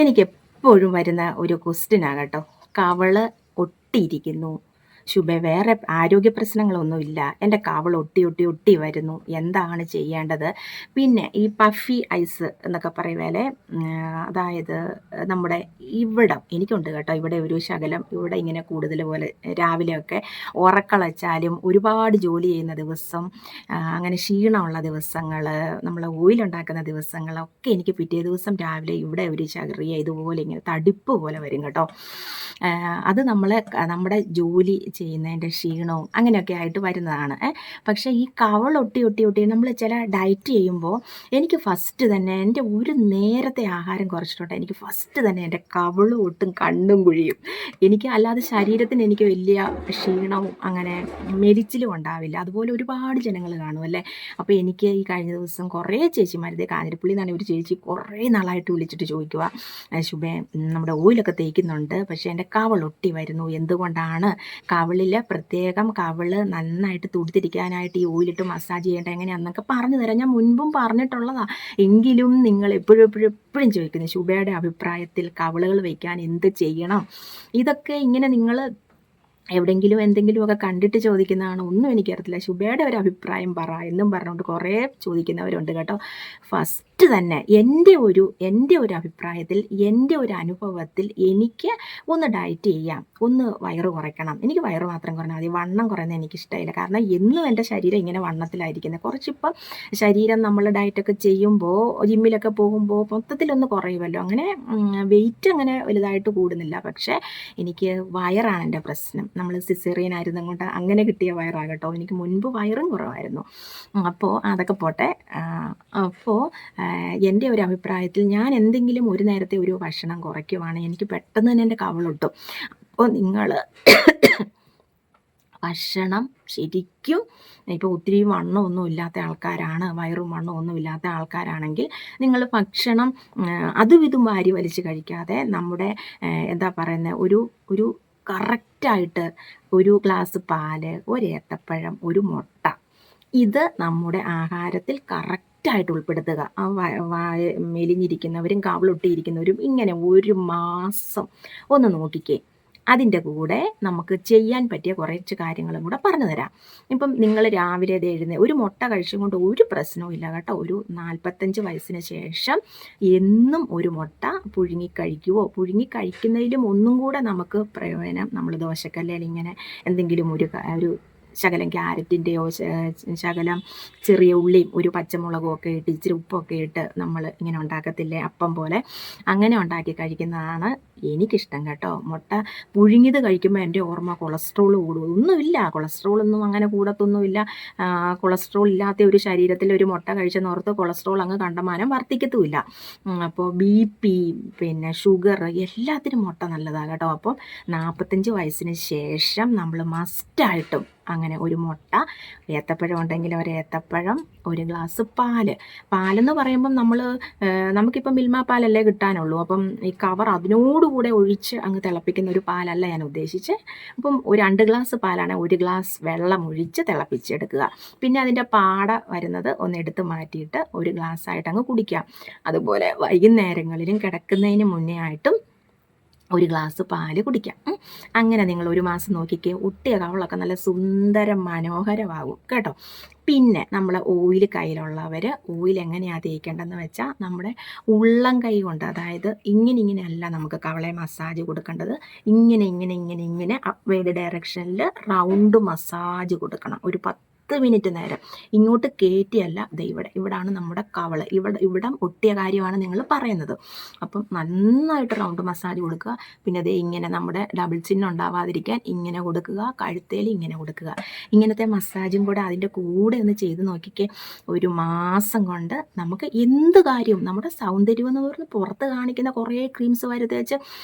എനിക്കെപ്പോഴും വരുന്ന ഒരു ക്വസ്റ്റ്യനാ കേട്ടോ. കവിള് ഒട്ടിയിരിക്കുന്നു. ശുഭേ, വേറെ ആരോഗ്യ പ്രശ്നങ്ങളൊന്നുമില്ല. എൻ്റെ കവിൾ ഒട്ടി ഒട്ടി ഒട്ടി വരുന്നു. എന്താണ് ചെയ്യേണ്ടത്? പിന്നെ ഈ പഫി ഐസ് എന്നൊക്കെ പറയുവേലെ, അതായത് നമ്മുടെ ഇവിടം എനിക്കുണ്ട് കേട്ടോ. ഇവിടെ ഒരു ശകലം ഇവിടെ ഇങ്ങനെ കൂടുതൽ പോലെ രാവിലെയൊക്കെ ഉറക്കളച്ചാലും ഒരുപാട് ജോലി ചെയ്യുന്ന ദിവസം, അങ്ങനെ ക്ഷീണമുള്ള ദിവസങ്ങൾ, നമ്മൾ ഓയിലുണ്ടാക്കുന്ന ദിവസങ്ങളൊക്കെ എനിക്ക് പിറ്റേ ദിവസം രാവിലെ ഇവിടെ ഒരു ചെറിയ ഇതുപോലെ ഇങ്ങനെ തടിപ്പ് പോലെ വരും കേട്ടോ. അത് നമ്മുടെ ജോലി ചെയ്യുന്നതിൻ്റെ ക്ഷീണവും അങ്ങനെയൊക്കെ ആയിട്ട് വരുന്നതാണ്. പക്ഷേ ഈ കവിൾ ഒട്ടി ഒട്ടി ഒട്ടി നമ്മൾ ചില ഡയറ്റ് ചെയ്യുമ്പോൾ എനിക്ക് ഫസ്റ്റ് തന്നെ എൻ്റെ ഒരു നേരത്തെ ആഹാരം കുറച്ചിട്ടുണ്ട്, എനിക്ക് ഫസ്റ്റ് തന്നെ എൻ്റെ കവിളും ഒട്ടും കണ്ണും കുഴിയും. എനിക്ക് അല്ലാതെ ശരീരത്തിന് എനിക്ക് വലിയ ക്ഷീണവും അങ്ങനെ മെലിച്ചിലും ഉണ്ടാവില്ല. അതുപോലെ ഒരുപാട് ജനങ്ങൾ കാണും അല്ലേ. അപ്പോൾ എനിക്ക് ഈ കഴിഞ്ഞ ദിവസം കുറേ ചേച്ചിമാരുടെ കാഞ്ഞിരപ്പള്ളി എന്നാണ് ഒരു ചേച്ചി കുറേ നാളായിട്ട് വിളിച്ചിട്ട് ചോദിക്കുക, ശുഭേ, നമ്മുടെ ഓയിലൊക്കെ തേക്കുന്നുണ്ട്, പക്ഷേ എൻ്റെ കവിൾ ഒട്ടി വരുന്നു, എന്തുകൊണ്ടാണ്? കവിളിൽ പ്രത്യേകം കവിള് നന്നായിട്ട് തുടുത്തിരിക്കാനായിട്ട് ഈ ഓയിലിട്ട് മസാജ് ചെയ്യേണ്ടത് എങ്ങനെയാണെന്നൊക്കെ പറഞ്ഞു തരാം. ഞാൻ മുൻപും പറഞ്ഞിട്ടുള്ളതാണ്. എങ്കിലും നിങ്ങൾ എപ്പോഴും എപ്പോഴും എപ്പോഴും ചോദിക്കുന്നത് ശുഭയുടെ അഭിപ്രായത്തിൽ കവിളുകൾ വയ്ക്കാൻ എന്ത് ചെയ്യണം? ഇതൊക്കെ ഇങ്ങനെ നിങ്ങൾ എവിടെയെങ്കിലും എന്തെങ്കിലുമൊക്കെ കണ്ടിട്ട് ചോദിക്കുന്നതാണ്. ഒന്നും എനിക്കറിയത്തില്ല. ശുഭയുടെ ഒരു അഭിപ്രായം പറ എന്നും പറഞ്ഞുകൊണ്ട് കുറേ ചോദിക്കുന്നവരുണ്ട് കേട്ടോ. ഫസ്റ്റ് തന്നെ എൻ്റെ ഒരു അഭിപ്രായത്തിൽ, എൻ്റെ ഒരു അനുഭവത്തിൽ എനിക്ക് ഒന്ന് ഡയറ്റ് ചെയ്യാം, ഒന്ന് വയറ് കുറയ്ക്കണം. എനിക്ക് വയറ് മാത്രം കുറഞ്ഞാൽ മതി, വണ്ണം കുറയുന്നത് എനിക്കിഷ്ടമില്ല. കാരണം എന്നും എൻ്റെ ശരീരം ഇങ്ങനെ വണ്ണത്തിലായിരിക്കുന്നത്. കുറച്ചിപ്പം ശരീരം നമ്മൾ ഡയറ്റൊക്കെ ചെയ്യുമ്പോൾ ജിമ്മിലൊക്കെ പോകുമ്പോൾ മൊത്തത്തിലൊന്ന് കുറയുമല്ലോ. അങ്ങനെ വെയിറ്റ് അങ്ങനെ വലുതായിട്ട് കൂടുന്നില്ല. പക്ഷേ എനിക്ക് വയറാണ് എൻ്റെ പ്രശ്നം. നമ്മൾ സിസേറിയൻ ആയിരുന്നത് കൊണ്ട് അങ്ങനെ കിട്ടിയ വയറാകട്ടോ. എനിക്ക് മുൻപ് വയറും കുറവായിരുന്നു. അപ്പോൾ അതൊക്കെ പോട്ടെ. അപ്പോൾ എൻ്റെ ഒരു അഭിപ്രായത്തിൽ ഞാൻ എന്തെങ്കിലും ഒരു നേരത്തെ ഒരു ഭക്ഷണം കുറയ്ക്കുവാണെങ്കിൽ എനിക്ക് പെട്ടെന്ന് തന്നെ എൻ്റെ കവിളൊട്ടും. അപ്പോൾ നിങ്ങൾ ഭക്ഷണം ശരിക്കും ഇപ്പോൾ ഒത്തിരി വണ്ണമൊന്നും ഇല്ലാത്ത ആൾക്കാരാണ്, വയറും വണ്ണമൊന്നും ഇല്ലാത്ത ആൾക്കാരാണെങ്കിൽ നിങ്ങൾ ഭക്ഷണം അതും ഇതും വാരി വലിച്ച് കഴിക്കാതെ നമ്മുടെ എന്താ പറയുന്നത്, ഒരു കറക്റ്റായിട്ട് ഒരു ഗ്ലാസ് പാല്, ഒരു ഏത്തപ്പഴം, ഒരു മുട്ട, ഇത് നമ്മുടെ ആഹാരത്തിൽ കറക്റ്റായിട്ട് ഉൾപ്പെടുത്തുക. മെലിഞ്ഞിരിക്കുന്നവരും കവിളൊട്ടിയിരിക്കുന്നവരും ഇങ്ങനെ ഒരു മാസം ഒന്ന് നോക്കിക്കേ. അതിൻ്റെ കൂടെ നമുക്ക് ചെയ്യാൻ പറ്റിയ കുറച്ച് കാര്യങ്ങളും കൂടെ പറഞ്ഞു തരാം. ഇപ്പം നിങ്ങൾ രാവിലെ ഒരു മുട്ട കഴിച്ചും കൊണ്ട് ഒരു പ്രശ്നവും ഇല്ല കേട്ടോ. ഒരു 45 വയസ്സിന് ശേഷം എന്നും ഒരു മുട്ട പുഴുങ്ങി കഴിക്കുന്നതിലും ഒന്നും കൂടെ നമുക്ക് പ്രയോജനം, നമ്മൾ ദോശക്കല്ലിൽ ഇങ്ങനെ എന്തെങ്കിലും ഒരു ശകലം ക്യാരറ്റിൻ്റെയോ ശകലം ചെറിയ ഉള്ളിയും ഒരു പച്ചമുളകും ഒക്കെ ഇട്ട് ഇച്ചിരി ഉപ്പൊക്കെ ഇട്ട് നമ്മൾ ഇങ്ങനെ ഉണ്ടാക്കത്തില്ലേ, അപ്പം പോലെ, അങ്ങനെ ഉണ്ടാക്കി കഴിക്കുന്നതാണ് എനിക്കിഷ്ടം കേട്ടോ. മുട്ട പുഴുങ്ങിയത് കഴിക്കുമ്പോൾ എൻ്റെ ഓർമ്മ കൊളസ്ട്രോൾ കൂടും. ഒന്നുമില്ല, കൊളസ്ട്രോളൊന്നും അങ്ങനെ കൂടത്തൊന്നുമില്ല. കൊളസ്ട്രോൾ ഇല്ലാത്ത ഒരു ശരീരത്തിൽ ഒരു മുട്ട കഴിച്ചെന്നോർത്ത് കൊളസ്ട്രോൾ അങ്ങ് കണ്ടമാനം വർദ്ധിക്കത്തുമില്ല. അപ്പോൾ BP, പിന്നെ ഷുഗർ, എല്ലാത്തിനും മുട്ട നല്ലതാണ് കേട്ടോ. അപ്പം 45 വയസ്സിന് ശേഷം നമ്മൾ മസ്റ്റായിട്ടും അങ്ങനെ ഒരു മുട്ട, ഏത്തപ്പഴം ഉണ്ടെങ്കിൽ ഒരു ഏത്തപ്പഴം, ഒരു ഗ്ലാസ് പാലെന്ന് പറയുമ്പം നമുക്കിപ്പം മിൽമ പാലല്ലേ കിട്ടാനുള്ളൂ. അപ്പം ഈ കവർ അതിനോടുകൂടെ ഒഴിച്ച് അങ്ങ് തിളപ്പിക്കുന്ന ഒരു പാലല്ല ഞാൻ ഉദ്ദേശിച്ച്. അപ്പം ഒരു 2 ഗ്ലാസ് പാലാണ്, 1 ഗ്ലാസ് വെള്ളം ഒഴിച്ച് തിളപ്പിച്ചെടുക്കുക. പിന്നെ അതിൻ്റെ പാട വരുന്നത് ഒന്ന് എടുത്ത് മാറ്റിയിട്ട് ഒരു ഗ്ലാസ്സായിട്ട് അങ്ങ് കുടിക്കാം. അതുപോലെ വൈകുന്നേരങ്ങളിലും കിടക്കുന്നതിന് മുന്നേ ആയിട്ടും 1 ഗ്ലാസ് പാല് കുടിക്കാം. അങ്ങനെ നിങ്ങൾ ഒരു മാസം നോക്കിക്കേ, ഒട്ടിയ കവിളൊക്കെ നല്ല സുന്ദരം മനോഹരമാകും കേട്ടോ. പിന്നെ നമ്മൾ ഓയിൽ കയ്യിലുള്ളവർ ഓയിൽ എങ്ങനെയാണ് തേക്കേണ്ടതെന്ന് വെച്ചാൽ നമ്മുടെ ഉള്ളം കൈ കൊണ്ട്, അതായത് ഇങ്ങനെയല്ല നമുക്ക് കവിളെ മസാജ് കൊടുക്കേണ്ടത്. ഇങ്ങനെ അപ്വേഡ് ഡയറക്ഷനിൽ റൗണ്ട് മസാജ് കൊടുക്കണം. ഒരു 10 മിനിറ്റ് നേരം ഇങ്ങോട്ട് കയറ്റിയല്ല. ഇവിടാണ് നമ്മുടെ കവള്, ഇവിടം ഒട്ടിയ കാര്യമാണ് നിങ്ങൾ പറയുന്നത്. അപ്പം നന്നായിട്ട് റൗണ്ട് മസാജ് കൊടുക്കുക. പിന്നെ ഇങ്ങനെ നമ്മുടെ ഡബിൾ ചിഹ്നം ഉണ്ടാവാതിരിക്കാൻ ഇങ്ങനെ കൊടുക്കുക, കഴുത്തേൽ ഇങ്ങനെ കൊടുക്കുക. ഇങ്ങനത്തെ മസാജും കൂടെ അതിൻ്റെ കൂടെ ഒന്ന് ചെയ്ത് നോക്കിക്കേ. ഒരു മാസം കൊണ്ട് നമുക്ക് എന്ത് കാര്യവും, നമ്മുടെ സൗന്ദര്യം എന്ന് പറഞ്ഞ് പുറത്ത് കാണിക്കുന്ന കുറേ ക്രീംസ് വാരിത്തേച്ച്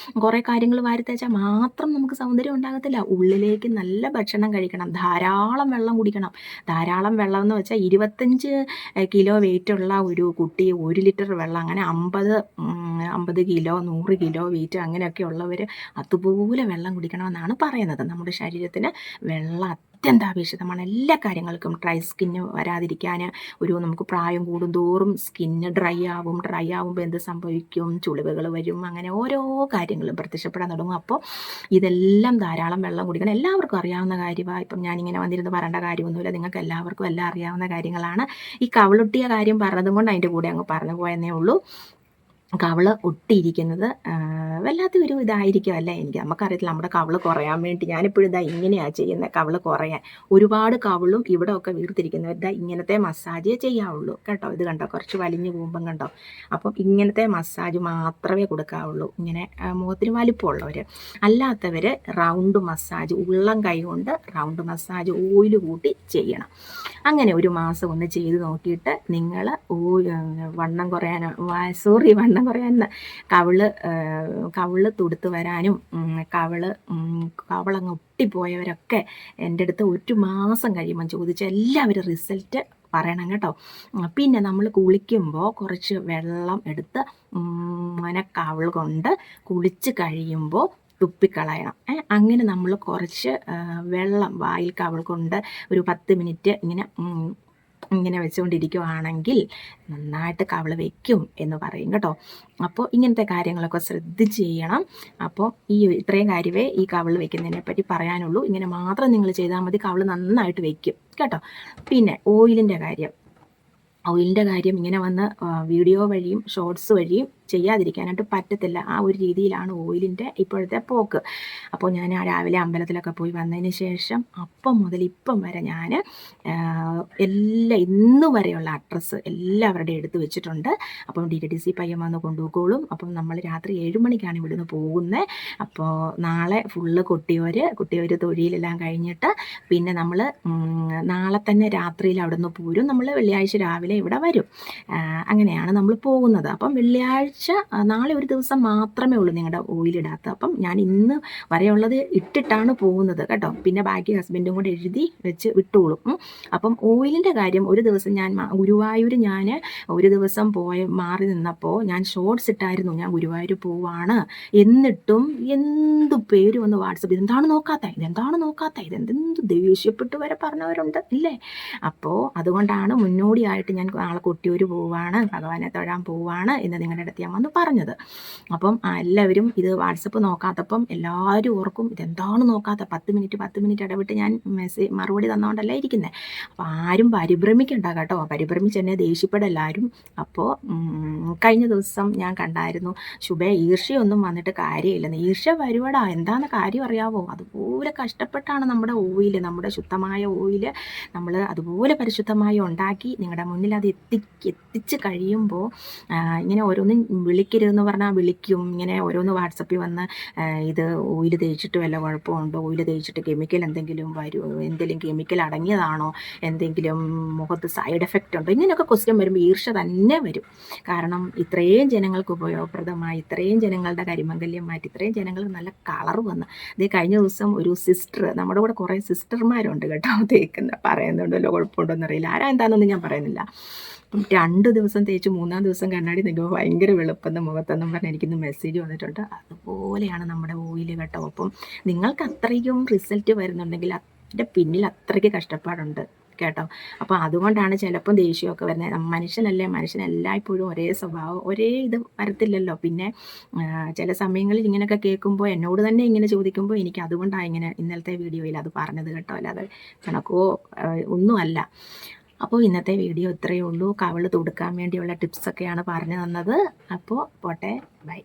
കുറേ കാര്യങ്ങൾ വാരിത്തേച്ചാൽ മാത്രം നമുക്ക് സൗന്ദര്യം ഉണ്ടാകത്തില്ല. ഉള്ളിലേക്ക് നല്ല ഭക്ഷണം കഴിക്കണം, ധാരാളം വെള്ളം കുടിക്കണം. ധാരാളം വെള്ളം എന്ന് വെച്ചാൽ 25 കിലോ വെയിറ്റുള്ള ഒരു കുട്ടി 1 ലിറ്റർ വെള്ളം, അങ്ങനെ 50 കിലോ 100 കിലോ വെയിറ്റ് അങ്ങനെയൊക്കെ ഉള്ളവർ അതുപോലെ വെള്ളം കുടിക്കണമെന്നാണ് പറയുന്നത്. നമ്മുടെ ശരീരത്തിന് വെള്ളം അത്യന്താപേക്ഷിതമാണ് എല്ലാ കാര്യങ്ങൾക്കും. ഡ്രൈ സ്കിന്ന് വരാതിരിക്കാൻ, നമുക്ക് പ്രായം കൂടുന്തോറും സ്കിന്ന് ഡ്രൈ ആവുമ്പോൾ എന്ത് സംഭവിക്കും? ചുളിവുകൾ വരും, അങ്ങനെ ഓരോ കാര്യങ്ങളും പ്രത്യക്ഷപ്പെടാൻ തുടങ്ങും. അപ്പോൾ ഇതെല്ലാം ധാരാളം വെള്ളം കുടിക്കണം. എല്ലാവർക്കും അറിയാവുന്ന കാര്യമാണ്. ഇപ്പം ഞാനിങ്ങനെ വന്നിരുന്ന് പറയേണ്ട കാര്യമൊന്നുമില്ല, നിങ്ങൾക്ക് എല്ലാവർക്കും എല്ലാം അറിയാവുന്ന കാര്യങ്ങളാണ്. ഈ കവിളൊട്ടിയ കാര്യം പറഞ്ഞതും കൊണ്ട് അതിൻ്റെ കൂടെ അങ്ങ് പറഞ്ഞു പോയെന്നേ ഉള്ളൂ. കവിള് ഒട്ടിയിരിക്കുന്നത് വല്ലാത്ത ഒരു ഇതായിരിക്കും അല്ലേ, നമുക്കറിയത്തില്ല. നമ്മുടെ കവിള് കുറയാൻ വേണ്ടി ഞാനിപ്പോഴും ഇതാ ഇങ്ങനെയാണ് ചെയ്യുന്നത്, കവിള് കുറയാൻ. ഒരുപാട് കവിളും ഇവിടെ ഒക്കെ വീർത്തിരിക്കുന്നവരുടെ ഇങ്ങനത്തെ മസാജേ ചെയ്യാവുള്ളൂ കേട്ടോ. ഇത് കണ്ടോ, കുറച്ച് വലിഞ്ഞു പോകുമ്പം കണ്ടോ. അപ്പം ഇങ്ങനത്തെ മസാജ് മാത്രമേ കൊടുക്കാവുള്ളൂ, ഇങ്ങനെ മുഖത്തിന് വലിപ്പമുള്ളവർ. അല്ലാത്തവർ റൗണ്ട് മസാജ്, ഉള്ളം കൈ കൊണ്ട് റൗണ്ട് മസാജ് ഓയിൽ കൂട്ടി ചെയ്യണം. അങ്ങനെ ഒരു മാസം ഒന്ന് ചെയ്ത് നോക്കിയിട്ട് നിങ്ങൾ വണ്ണം കുറയാൻ കവിള് തുടുത്ത് വരാനും കവിളങ്ങ് ഒട്ടിപ്പോയവരൊക്കെ എൻ്റെ അടുത്ത് ഒരു മാസം കഴിയുമ്പം ചോദിച്ച എല്ലാവരും റിസൾട്ട് പറയണം കേട്ടോ. പിന്നെ നമ്മൾ കുളിക്കുമ്പോൾ കുറച്ച് വെള്ളം എടുത്ത് അങ്ങനെ കവിൾ കൊണ്ട് കുളിച്ച് കഴിയുമ്പോൾ തുപ്പിക്കളയണം. അങ്ങനെ നമ്മൾ കുറച്ച് വെള്ളം വായിൽ കവിൾ കൊണ്ട് ഒരു 10 മിനിറ്റ് ഇങ്ങനെ വെച്ചുകൊണ്ടിരിക്കുവാണെങ്കിൽ നന്നായിട്ട് കവിള് വയ്ക്കും എന്ന് പറയും കേട്ടോ. അപ്പോൾ ഇങ്ങനത്തെ കാര്യങ്ങളൊക്കെ ശ്രദ്ധിച്ച് ചെയ്യണം. അപ്പോൾ ഇത്രയും കാര്യമേ ഈ കവിള് വയ്ക്കുന്നതിനെ പറ്റി പറയാനുള്ളൂ. ഇങ്ങനെ മാത്രം നിങ്ങൾ ചെയ്താൽ മതി, കവിള് നന്നായിട്ട് വയ്ക്കും കേട്ടോ. പിന്നെ ഓയിലിൻ്റെ കാര്യം ഇങ്ങനെ വന്ന് വീഡിയോ വഴിയും ഷോർട്സ് വഴിയും ചെയ്യാതിരിക്കാനായിട്ട് പറ്റത്തില്ല. ആ ഒരു രീതിയിലാണ് ഓയിലിൻ്റെ ഇപ്പോഴത്തെ പോക്ക്. അപ്പോൾ ഞാൻ രാവിലെ അമ്പലത്തിലൊക്കെ പോയി വന്നതിന് ശേഷം അപ്പം മുതൽ ഇപ്പം വരെ ഞാൻ ഇന്ന് വരെയുള്ള അഡ്രസ്സ് എല്ലാവരുടെ എടുത്ത് വെച്ചിട്ടുണ്ട്. അപ്പം DTDC പയ്യൻ വന്ന് കൊണ്ടുപോയിക്കോളും. അപ്പം നമ്മൾ രാത്രി 7 മണിക്കാണ് ഇവിടുന്ന് പോകുന്നത്. അപ്പോൾ നാളെ ഫുള്ള് കുട്ടിയൊരു തൊഴിലെല്ലാം കഴിഞ്ഞിട്ട് പിന്നെ നമ്മൾ നാളെ തന്നെ രാത്രിയിൽ അവിടെ നിന്ന് പോരും. നമ്മൾ വെള്ളിയാഴ്ച രാവിലെ ഇവിടെ വരും. അങ്ങനെയാണ് നമ്മൾ പോകുന്നത്. അപ്പം വെള്ളിയാഴ്ച നാളെ ഒരു ദിവസം മാത്രമേ ഉള്ളൂ നിങ്ങളുടെ ഓയിലിടാത്ത. അപ്പം ഞാൻ ഇന്ന് വരെയുള്ളത് ഇട്ടിട്ടാണ് പോകുന്നത് കേട്ടോ. പിന്നെ ബാക്കി ഹസ്ബൻഡും കൂടെ എഴുതി വെച്ച് വിട്ടോളും. അപ്പം ഓയിലിൻ്റെ കാര്യം ഒരു ദിവസം ഞാൻ ഗുരുവായൂർ ഒരു ദിവസം മാറി നിന്നപ്പോൾ ഞാൻ ഷോർട്സ് ഇട്ടായിരുന്നു, ഞാൻ ഗുരുവായൂർ പോവാണ്. എന്നിട്ടും എന്ത് പേര് വന്ന് വാട്സപ്പ് ഇതെന്താണ് നോക്കാത്ത ഇതെന്ത് ദേഷ്യപ്പെട്ട് വരെ പറഞ്ഞവരുണ്ട് ഇല്ലേ. അപ്പോൾ അതുകൊണ്ടാണ് മുന്നോടിയായിട്ട് ഞാൻ നാളെ കൊട്ടിയൂർ പോവാണ്, ഭഗവാനെ തൊഴാൻ പോവാണ് എന്ന് നിങ്ങളുടെ അടുത്ത് ഞാൻ വന്ന് പറഞ്ഞത്. അപ്പം എല്ലാവരും ഇത് വാട്സപ്പ് നോക്കാത്തപ്പം എല്ലാവരും ഓർക്കും ഇതെന്താണ് നോക്കാത്ത, 10 മിനിറ്റ് ഇടവിട്ട് ഞാൻ മറുപടി തന്നുകൊണ്ടല്ല ഇരിക്കുന്നത്. അപ്പോൾ ആരും പരിഭ്രമിക്കണ്ട കേട്ടോ, പരിഭ്രമിച്ച് എന്നെ ദേഷ്യപ്പെടെല്ലാവരും. അപ്പോൾ കഴിഞ്ഞ ദിവസം ഞാൻ കണ്ടായിരുന്നു, ശുഭേ ഈർഷ്യൊന്നും വന്നിട്ട് കാര്യമില്ലെന്ന്. ഈർഷ്യ വരുവടാ, എന്താണെന്ന് കാര്യം അറിയാവോ? അതുപോലെ കഷ്ടപ്പെട്ടാണ് നമ്മുടെ ഓയില്, നമ്മുടെ ശുദ്ധമായ ഓയില് നമ്മൾ അതുപോലെ പരിശുദ്ധമായി ഉണ്ടാക്കി നിങ്ങളുടെ മുന്നിൽ അത് എത്തിച്ച് കഴിയുമ്പോൾ ഇങ്ങനെ ഓരോന്നും വിളിക്കരുതെന്ന് പറഞ്ഞാൽ വിളിക്കും. ഇങ്ങനെ ഓരോന്ന് വാട്സപ്പിൽ വന്ന് ഇത് ഓയിൽ തേച്ചിട്ട് വല്ല കുഴപ്പമുണ്ടോ, ഓയിൽ തേച്ചിട്ട് കെമിക്കൽ എന്തെങ്കിലും എന്തെങ്കിലും കെമിക്കൽ അടങ്ങിയതാണോ, എന്തെങ്കിലും മുഖത്ത് സൈഡ് എഫക്റ്റ് ഉണ്ടോ, ഇങ്ങനെയൊക്കെ ക്വസ്റ്റ്യൻ വരുമ്പോൾ ഈർഷ്യ തന്നെ വരും. കാരണം ഇത്രയും ജനങ്ങൾക്ക് ഉപയോഗപ്രദമായി, ഇത്രയും ജനങ്ങളുടെ കരിമംഗല്യം മാറ്റി, ഇത്രയും ജനങ്ങൾ നല്ല കളർ വന്ന്. ഇത് കഴിഞ്ഞ ദിവസം ഒരു സിസ്റ്റർ, നമ്മുടെ കൂടെ കുറേ സിസ്റ്റർമാരുണ്ട് കേട്ടോ, പറയുന്നുണ്ടല്ലോ, കുഴപ്പമുണ്ടോ എന്നറിയില്ല, ആരാ എന്താണെന്നൊന്നും ഞാൻ പറയുന്നില്ല. അപ്പം 2 ദിവസം തേച്ച് 3-ാം ദിവസം കണ്ണാടി നിൽക്കുമ്പോൾ ഭയങ്കര വെളുപ്പെന്ന് മുഖത്തെന്നും പറഞ്ഞ് എനിക്കിന്ന് മെസ്സേജ് വന്നിട്ടുണ്ട്. അതുപോലെയാണ് നമ്മുടെ ഓയിൽ കേട്ടോ. അപ്പം നിങ്ങൾക്ക് അത്രയും റിസൾട്ട് വരുന്നുണ്ടെങ്കിൽ അതിൻ്റെ പിന്നിൽ അത്രയ്ക്ക് കഷ്ടപ്പാടുണ്ട് കേട്ടോ. അപ്പോൾ അതുകൊണ്ടാണ് ചിലപ്പം ദേഷ്യമൊക്കെ വരുന്നത്. മനുഷ്യനല്ലേ, എല്ലായ്പ്പോഴും ഒരേ സ്വഭാവം ഒരേ ഇത് വരത്തില്ലല്ലോ. പിന്നെ ചില സമയങ്ങളിൽ ഇങ്ങനെയൊക്കെ കേൾക്കുമ്പോൾ എന്നോട് തന്നെ ഇങ്ങനെ ചോദിക്കുമ്പോൾ എനിക്ക് അതുകൊണ്ടാണ് ഇങ്ങനെ ഇന്നലത്തെ വീഡിയോയിൽ അത് പറഞ്ഞത് കേട്ടോ, അല്ലാതെ കണക്കോ ഒന്നുമല്ല. അപ്പോൾ ഇന്നത്തെ വീഡിയോ ഇത്രയേ ഉള്ളൂ. കവിള് തുടുക്കാൻ വേണ്ടിയുള്ള ടിപ്സൊക്കെയാണ് പറഞ്ഞു തന്നത്. അപ്പോൾ പോട്ടെ, ബൈ.